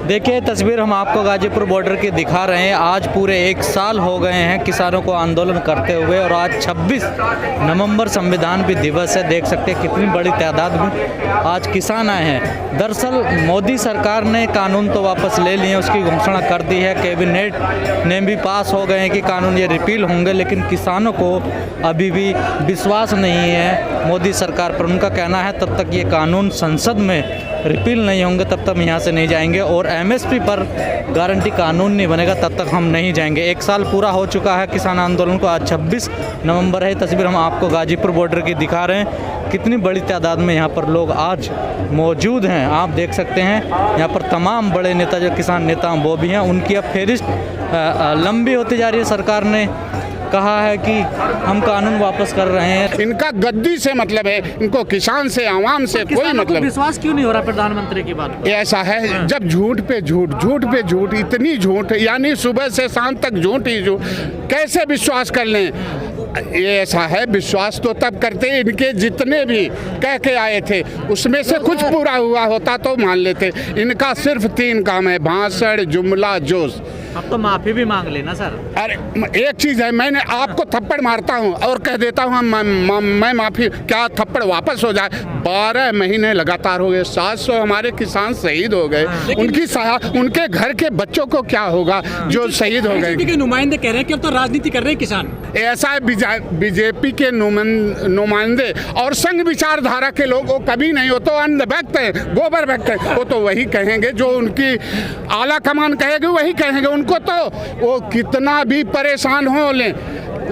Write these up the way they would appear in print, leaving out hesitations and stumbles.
देखिए तस्वीर हम आपको गाजीपुर बॉर्डर की दिखा रहे हैं। आज पूरे 1 साल हो गए हैं किसानों को आंदोलन करते हुए और आज 26 नवंबर संविधान भी दिवस है। देख सकते हैं कितनी बड़ी तादाद में आज किसान आए हैं। दरअसल मोदी सरकार ने कानून तो वापस ले लिए, उसकी घोषणा कर दी है, कैबिनेट ने भी पास हो गए हैं कि कानून ये रिपील होंगे, लेकिन किसानों को अभी भी विश्वास नहीं है मोदी सरकार पर। उनका कहना है तब तक ये कानून संसद में रिपील नहीं होंगे तब तक यहाँ से नहीं जाएंगे और एमएसपी पर गारंटी कानून नहीं बनेगा तब तक हम नहीं जाएंगे। 1 साल पूरा हो चुका है किसान आंदोलन को। आज 26 नवंबर है। तस्वीर हम आपको गाजीपुर बॉर्डर की दिखा रहे हैं। कितनी बड़ी तादाद में यहाँ पर लोग आज मौजूद हैं, आप देख सकते हैं। यहाँ पर तमाम बड़े नेता जो किसान नेता वो भी हैं, उनकी अब फेरिस्त लंबी होती जा रही है। सरकार ने कहा है कि हम कानून वापस कर रहे हैं। इनका गद्दी से मतलब है, इनको किसान से आवाम से कोई मतलब। विश्वास क्यों नहीं हो रहा प्रधानमंत्री की बात? ऐसा है जब झूठ पे झूठ, झूठ पे झूठ, इतनी झूठ, यानी सुबह से शाम तक झूठ ही झूठ, कैसे विश्वास कर लें? ये ऐसा है, विश्वास तो तब करते इनके जितने भी कह के आए थे उसमें से कुछ पूरा हुआ होता तो मान लेते। इनका सिर्फ 3 काम है, भाषण, जुमला, जोश। अब तो माफी भी मांग लेना सर। अरे एक चीज़ है, मैंने आपको थप्पड़ मारता हूँ और कह देता हूँ मैं माफी, क्या थप्पड़ वापस हो जाए? 12 महीने लगातार हो गए, 700 हमारे किसान शहीद हो गए। उनके घर के बच्चों को क्या होगा जो शहीद हो गए? के नुमाइंदे कह रहे हैं कि अब तो राजनीति कर रहे हैं किसान। ऐसा है, बीजेपी के नुमाइंदे और संघ विचारधारा के लोग वो कभी नहीं, हो तो अंध भक्त है, गोबर भक्त है। वो तो वही कहेंगे जो उनकी आला कमान कहेगी, वही कहेंगे। उनको तो वो कितना भी परेशान हो लें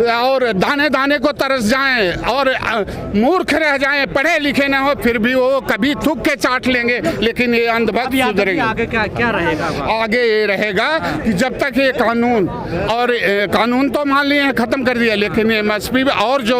और दाने दाने को तरस जाएं और मूर्ख रह जाएं, पढ़े लिखे ना हो, फिर भी वो कभी थूक के चाट लेंगे। लेकिन ये अंधभक्त सुधरेंगे। आगे क्या रहेगा? आगे ये रहेगा कि जब तक ये कानून तो मान लिए खत्म कर दिया, लेकिन एमएसपी और जो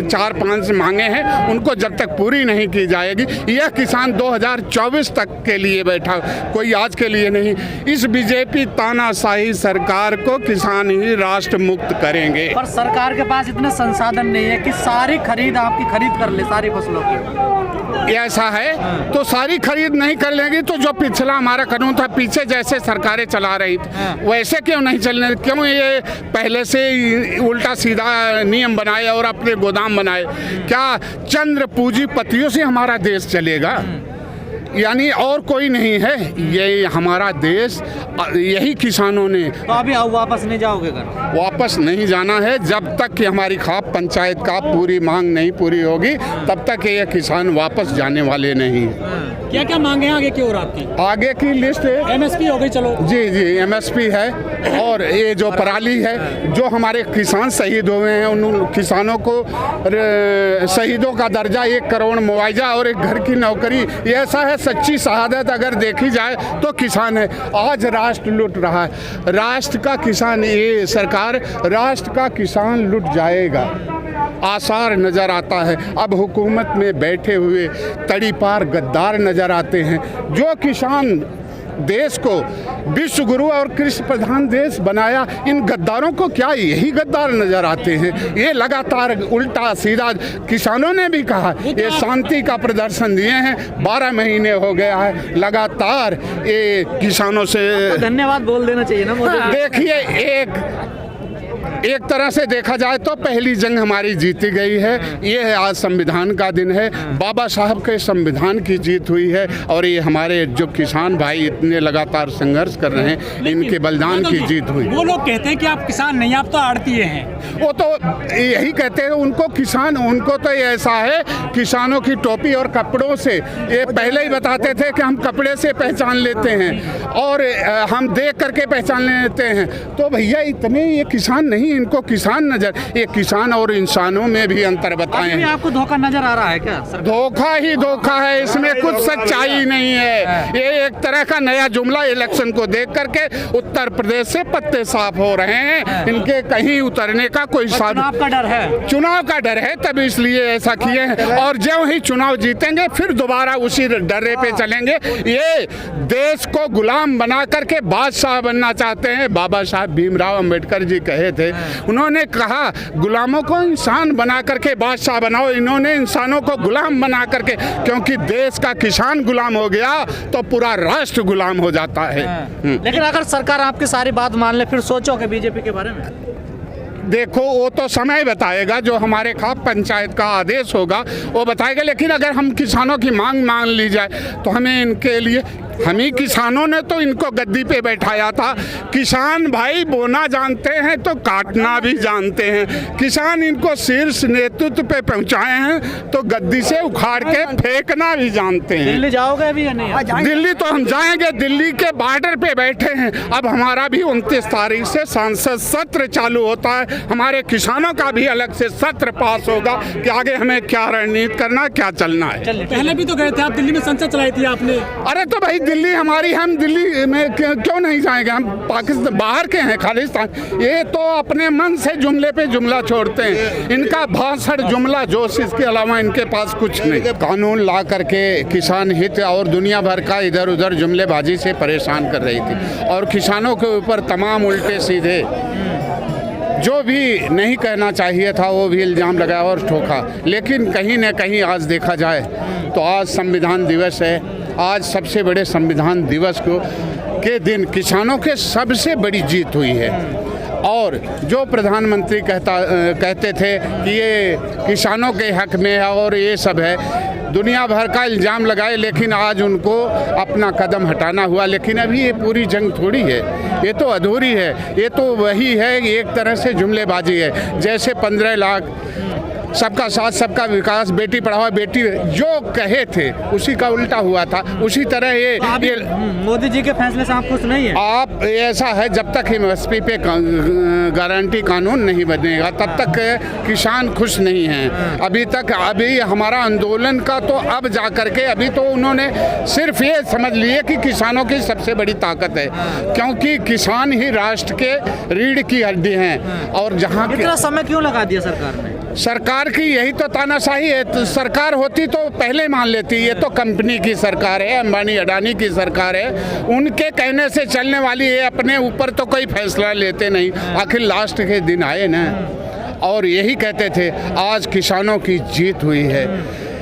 4-5 मांगे हैं उनको जब तक पूरी नहीं की जाएगी, यह किसान 2024 तक के लिए बैठा, कोई आज के लिए नहीं। इस बीजेपी तानाशाही सरकार को किसान ही राष्ट्र मुक्त करेंगे। सरकार के पास इतने संसाधन नहीं है कि सारी खरीद आपकी खरीद कर ले, सारी फसलों की। ऐसा है तो सारी खरीद नहीं कर लेंगी तो जो पिछला हमारा कानून था, पीछे जैसे सरकारें चला रही थी वैसे क्यों नहीं चलने? क्यों ये पहले से उल्टा सीधा नियम बनाए और अपने गोदाम बनाए? क्या चंद्र पूंजीपतियों से हमारा देश चलेगा? यानी और कोई नहीं है, ये हमारा देश, यही किसानों ने। तो अभी वापस नहीं जाओगे घर? वापस नहीं जाना है जब तक कि हमारी खाप पंचायत का पूरी मांग नहीं पूरी होगी, तब तक ये किसान वापस जाने वाले नहीं। क्या क्या मांगे आगे की और आपकी? आगे की लिस्ट है, एमएसपी हो गई, चलो जी एमएसपी है, और ये जो पराली है, जो हमारे किसान शहीद हुए हैं उन किसानों को शहीदों का दर्जा, 1 करोड़ मुआवजा और एक घर की नौकरी। ये ऐसा है, सच्ची शहादत अगर देखी जाए तो किसान है। आज राष्ट्र लूट रहा है, राष्ट्र का किसान, ये सरकार राष्ट्र का किसान लूट जाएगा, आसार नज़र आता है। अब हुकूमत में बैठे हुए तड़ीपार गद्दार नज़र आते हैं। जो किसान देश को विश्व गुरु और कृषि प्रधान देश बनाया, इन गद्दारों को क्या यही गद्दार नजर आते हैं? ये लगातार उल्टा सीधा, किसानों ने भी कहा ये शांति का प्रदर्शन दिए हैं, 12 महीने हो गया है लगातार ये किसानों से। धन्यवाद बोल देना चाहिए ना मोदी। देखिए, एक तरह से देखा जाए तो पहली जंग हमारी जीती गई है। ये है आज संविधान का दिन है, बाबा साहब के संविधान की जीत हुई है और ये हमारे जो किसान भाई इतने लगातार संघर्ष कर रहे हैं, इनके बलिदान की जीत हुई। वो लोग कहते हैं कि आप किसान नहीं, आप तो आड़तीए हैं। वो तो यही कहते हैं, उनको किसान, उनको तो ये ऐसा है, किसानों की टोपी और कपड़ों से, ये पहले ही बताते थे कि हम कपड़े से पहचान लेते हैं और हम देख करके पहचान लेते हैं। तो भैया इतने ये किसान नहीं, इनको किसान नजर, ये किसान और इंसानों में भी अंतर बताएं। आपको धोखा नजर आ रहा है क्या? धोखा ही धोखा है, इसमें कुछ सच्चाई नहीं है। ये एक तरह का नया जुमला, इलेक्शन को देख करके उत्तर प्रदेश से पत्ते साफ हो रहे हैं, इनके कहीं उतरने का कोई चुनाव का डर है। चुनाव का डर है, तब इसलिए ऐसा किए हैं। और जो ही चुनाव जीतेंगे फिर दोबारा उसी डरे पे चलेंगे। ये देश को गुलाम बना करके बादशाह बनना चाहते हैं। बाबा साहब भीमराव अंबेडकर जी कहे थे उन्होंने कहा गुलामों को इंसान बना करके बादशाह बनाओ, इन्होंने इंसानों को गुलाम बना करके, क्योंकि देश का किसान गुलाम हो गया तो पूरा राष्ट्र गुलाम हो जाता है। लेकिन अगर सरकार आपकी सारी बात मान ले, फिर सोचोगे बीजेपी के बारे में? देखो वो तो समय बताएगा, जो हमारे खाप पंचायत का आदेश होगा वो बताएगा। लेकिन अगर हम किसानों की मांग मान ली जाए तो हमें इनके लिए, हम ही किसानों ने तो इनको गद्दी पे बैठाया था। किसान भाई बोना जानते हैं तो काटना भी जानते हैं। किसान इनको शीर्ष नेतृत्व पे पहुंचाए हैं तो गद्दी से उखाड़ के फेंकना भी जानते हैं। दिल्ली जाओगे अभी या नहीं? दिल्ली तो हम जाएंगे, दिल्ली के बॉर्डर पे बैठे हैं। अब हमारा भी 29 तारीख से संसद सत्र चालू होता है, हमारे किसानों का भी अलग से सत्र पास होगा कि आगे हमें क्या रणनीति करना, क्या चलना है। पहले भी तो गए थे आप, दिल्ली में संसद चलाई थी आपने। अरे तो भाई दिल्ली हमारी, हम दिल्ली में क्यों नहीं जाएंगे? हम पाकिस्तान बाहर के हैं, खालिस्तान। ये तो अपने मन से जुमले पे जुमला छोड़ते हैं, इनका भाषण जुमला जोश, इसके अलावा इनके पास कुछ नहीं। कानून ला करके किसान हित और दुनिया भर का इधर उधर जुमलेबाजी से परेशान कर रही थी, और किसानों के ऊपर तमाम उल्टे सीधे जो भी नहीं कहना चाहिए था वो भी इल्ज़ाम लगाया और ठोका। लेकिन कहीं न कहीं आज देखा जाए तो आज संविधान दिवस है। आज सबसे बड़े संविधान दिवस के दिन किसानों के सबसे बड़ी जीत हुई है। और जो प्रधानमंत्री कहते थे कि ये किसानों के हक में है और ये सब है, दुनिया भर का इल्ज़ाम लगाए, लेकिन आज उनको अपना कदम हटाना हुआ। लेकिन अभी ये पूरी जंग थोड़ी है, ये तो अधूरी है, ये तो वही है, एक तरह से जुमलेबाजी है। जैसे 15 लाख, सबका साथ सबका विकास, बेटी पढ़ाओ बेटी, जो कहे थे उसी का उल्टा हुआ था। उसी तरह ये मोदी जी के फैसले से आप खुश नहीं है? आप ऐसा है, जब तक एमएसपी पे गारंटी कानून नहीं बनेगा तब तक किसान खुश नहीं हैं। अभी हमारा आंदोलन का तो अब जा करके, अभी तो उन्होंने सिर्फ ये समझ लिए कि किसानों की सबसे बड़ी ताकत है, क्योंकि किसान ही राष्ट्र के रीढ़ की हड्डी हैं। और जहाँ इतना समय क्यों लगा दिया सरकार ने? सरकार की यही तो तानाशाही है। तो सरकार होती तो पहले मान लेती। ये तो कंपनी की सरकार है, अंबानी अडानी की सरकार है, उनके कहने से चलने वाली है, अपने ऊपर तो कोई फैसला लेते नहीं। आखिर लास्ट के दिन आए ना, और यही कहते थे आज किसानों की जीत हुई है,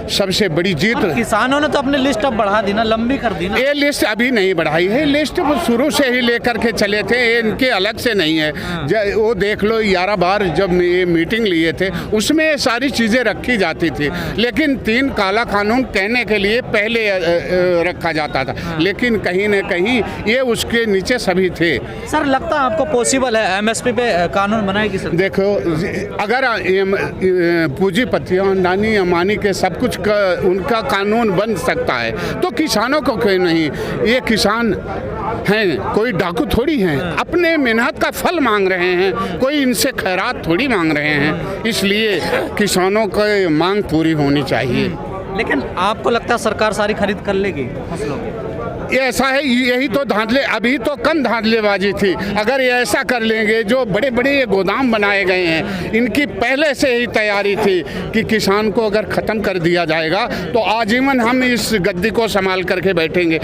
सबसे बड़ी जीत। किसानों ने तो अपनी लिस्ट अब बढ़ा दी ना, लंबी कर दी ना। ये लिस्ट अभी नहीं बढ़ाई है, लिस्ट वो शुरू से ही लेकर के चले थे, इनके अलग से नहीं है। वो देख लो 11 बार जब ये मीटिंग लिए थे उसमें ये सारी चीज़ें रखी जाती थी, लेकिन 3 काला कानून कहने के लिए पहले रखा जाता था, लेकिन कहीं न कहीं ये उसके नीचे सभी थे। सर लगता है आपको पॉसिबल है एमएसपी पे कानून बनाएगी सर? देखो, अगर पूंजीपतियों, अंबानी अमानी के सब कुछ उनका कानून बन सकता है तो किसानों को क्यों नहीं? ये किसान हैं, कोई डाकू थोड़ी हैं, अपने मेहनत का फल मांग रहे हैं, कोई इनसे खैरात थोड़ी मांग रहे हैं। इसलिए किसानों की मांग पूरी होनी चाहिए। लेकिन आपको लगता है सरकार सारी खरीद कर लेगी फसलों की? ये ऐसा है, यही तो धांधले, अभी तो कम धांधलेबाजी थी। अगर ये ऐसा कर लेंगे, जो बड़े बड़े ये गोदाम बनाए गए हैं, इनकी पहले से ही तैयारी थी कि किसान को अगर ख़त्म कर दिया जाएगा तो आजीवन हम इस गद्दी को संभाल करके बैठेंगे।